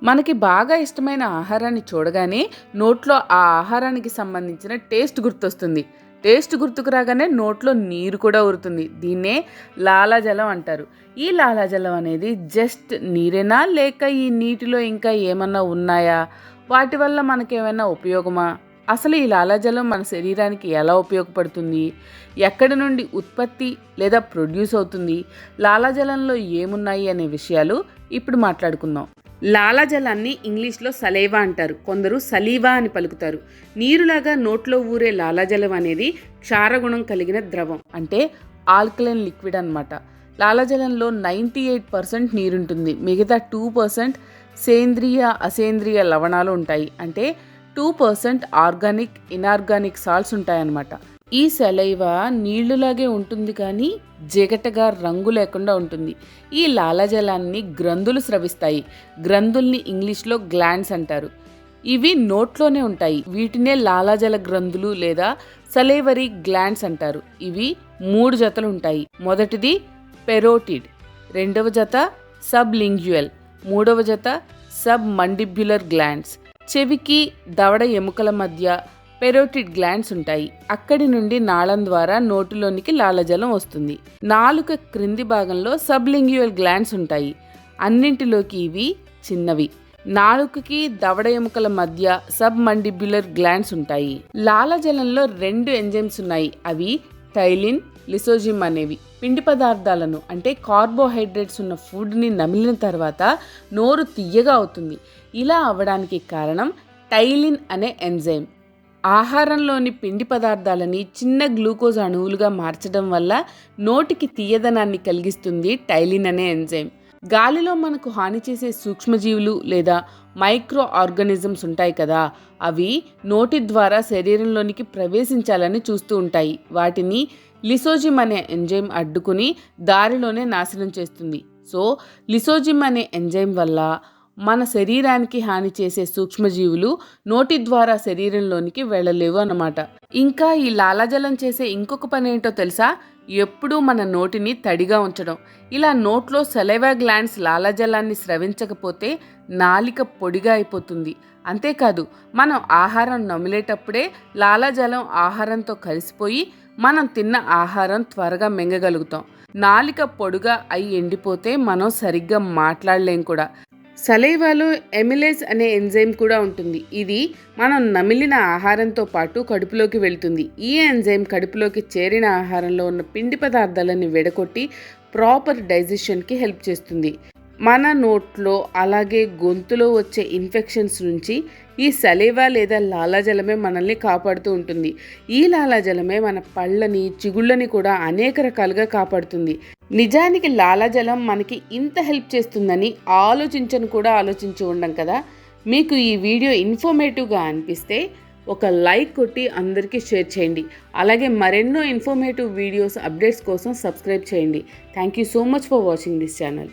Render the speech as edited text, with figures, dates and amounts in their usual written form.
మనకి బాగా ఇష్టమైన ఆహారాన్ని చూడగానే నోట్లో ఆ ఆహారానికి సంబంధించిన టేస్ట్ గుర్తొస్తుంది. టేస్ట్ గుర్తుకు రాగానే నోట్లో నీరు కూడా ఊరుతుంది. దీన్నే లాలాజలం అంటారు. ఈ లాలాజలం అనేది జస్ట్ నీరేనా, లేక ఈ నీటిలో ఇంకా ఏమన్నా ఉన్నాయా? వాటి వల్ల మనకేమైనా ఉపయోగమా? అసలు ఈ లాలాజలం మన శరీరానికి ఎలా ఉపయోగపడుతుంది? ఎక్కడి నుండి ఉత్పత్తి లేదా ప్రొడ్యూస్ అవుతుంది? లాలాజలంలో ఏమున్నాయి అనే విషయాలు ఇప్పుడు మాట్లాడుకుందాం. లాలాజలాన్ని ఇంగ్లీష్లో సలైవా అంటారు. కొందరు సలీవా అని పలుకుతారు. నీరులాగా నోట్లో ఊరే లాలాజలం అనేది క్షారగుణం కలిగిన ద్రవం, అంటే ఆల్కలైన్ లిక్విడ్ అన్నమాట. లాలాజలంలో 98% నీరుంటుంది. మిగతా 2% సేంద్రియ అసేంద్రియ లవణాలు ఉంటాయి. అంటే 2% ఆర్గానిక్ ఇనార్గానిక్ సాల్ట్స్ ఉంటాయన్నమాట. ఈ సలైవా నీళ్లులాగే ఉంటుంది, కానీ జిగటగా రంగు లేకుండా ఉంటుంది. ఈ లాలాజలాన్ని గ్రంథులు స్రవిస్తాయి. గ్రంథుల్ని ఇంగ్లీష్లో గ్లాండ్స్ అంటారు. ఇవి నోట్లోనే ఉంటాయి. వీటినే లాలాజల గ్రంథులు లేదా సలైవరీ గ్లాండ్స్ అంటారు. ఇవి 3 జతలు ఉంటాయి. మొదటిది పెరోటిడ్, రెండవ జత సబ్లింగ్యువల్, మూడవ జత సబ్ మండిబ్యులర్ గ్లాండ్స్. చెవికి దవడ ఎముకల మధ్య పెరోటిడ్ గ్లాండ్స్ ఉంటాయి. అక్కడి నుండి నాళం ద్వారా నోటిలోనికి లాలాజలం వస్తుంది. నాలుక క్రింది భాగంలో సబ్లింగ్యువల్ గ్లాండ్స్ ఉంటాయి. అన్నింటిలోకి ఇవి చిన్నవి. నాలుకకి దవడ ఎముకల మధ్య సబ్ మండిబ్యులర్ గ్లాండ్స్ ఉంటాయి. లాలాజలంలో 2 ఎంజైమ్స్ ఉన్నాయి. అవి టైలిన్, లిసోజిమ్ అనేవి. పిండి పదార్థాలను, అంటే కార్బోహైడ్రేట్స్ ఉన్న ఫుడ్ని నమిలిన తర్వాత నోరు తియ్యగా అవుతుంది. ఇలా అవ్వడానికి కారణం టైలిన్ అనే ఎంజైమ్. ఆహారంలోని పిండి పదార్థాలని చిన్న గ్లూకోజ్ అణువులుగా మార్చడం వల్ల నోటికి తీయదనాన్ని కలిగిస్తుంది టైలిన్ అనే ఎంజైమ్. గాలిలో మనకు హాని చేసే సూక్ష్మజీవులు లేదా మైక్రో ఆర్గానిజమ్స్ ఉంటాయి కదా, అవి నోటి ద్వారా శరీరంలోనికి ప్రవేశించాలని చూస్తూ ఉంటాయి. వాటిని లిసోజిమ్ అనే ఎంజైమ్ అడ్డుకుని దారిలోనే నాశనం చేస్తుంది. సో లిసోజిమ్ అనే ఎంజైమ్ వల్ల మన శరీరానికి హాని చేసే సూక్ష్మజీవులు నోటి ద్వారా శరీరంలోనికి వెళ్ళలేవు అన్నమాట. ఇంకా ఈ లాలాజలం చేసే ఇంకొక పని ఏంటో తెలుసా? ఎప్పుడూ మన నోటిని తడిగా ఉంచడం. ఇలా నోట్లో సలైవా గ్లాండ్స్ లాలాజలాన్ని స్రవించకపోతే నాలిక పొడిగా అయిపోతుంది. అంతేకాదు, మనం ఆహారం నమిలేటప్పుడే లాలాజలం ఆహారంతో కలిసిపోయి మనం తిన్న ఆహారం త్వరగా మింగగలుగుతాం. నాలిక పొడిగా అయి ఎండిపోతే మనం సరిగ్గా మాట్లాడలేం కూడా. సలైవాలో ఎమిలేజ్ అనే ఎంజైమ్ కూడా ఉంటుంది. ఇది మనం నమిలిన ఆహారంతో పాటు కడుపులోకి వెళ్తుంది. ఈ ఎంజైమ్ కడుపులోకి చేరిన ఆహారంలో ఉన్న పిండి పదార్థాలను విడగొట్టి ప్రాపర్ డైజెషన్కి హెల్ప్ చేస్తుంది. మన నోట్లో అలాగే గొంతులో వచ్చే ఇన్ఫెక్షన్స్ నుంచి ఈ సలైవా లేదా లాలాజలమే మనల్ని కాపాడుతూ ఉంటుంది. ఈ లాలాజలమే మన పళ్ళని, చిగుళ్ళని కూడా అనేక రకాలుగా కాపాడుతుంది. నిజానికి లాలాజలం మనకి ఇంత హెల్ప్ చేస్తుందని ఆలోచించి ఉండం కదా. మీకు ఈ వీడియో ఇన్ఫర్మేటివ్గా అనిపిస్తే ఒక లైక్ కొట్టి అందరికీ షేర్ చేయండి. అలాగే మరెన్నో ఇన్ఫర్మేటివ్ వీడియోస్ అప్డేట్స్ కోసం సబ్స్క్రైబ్ చేయండి. Thank you so much for watching this channel.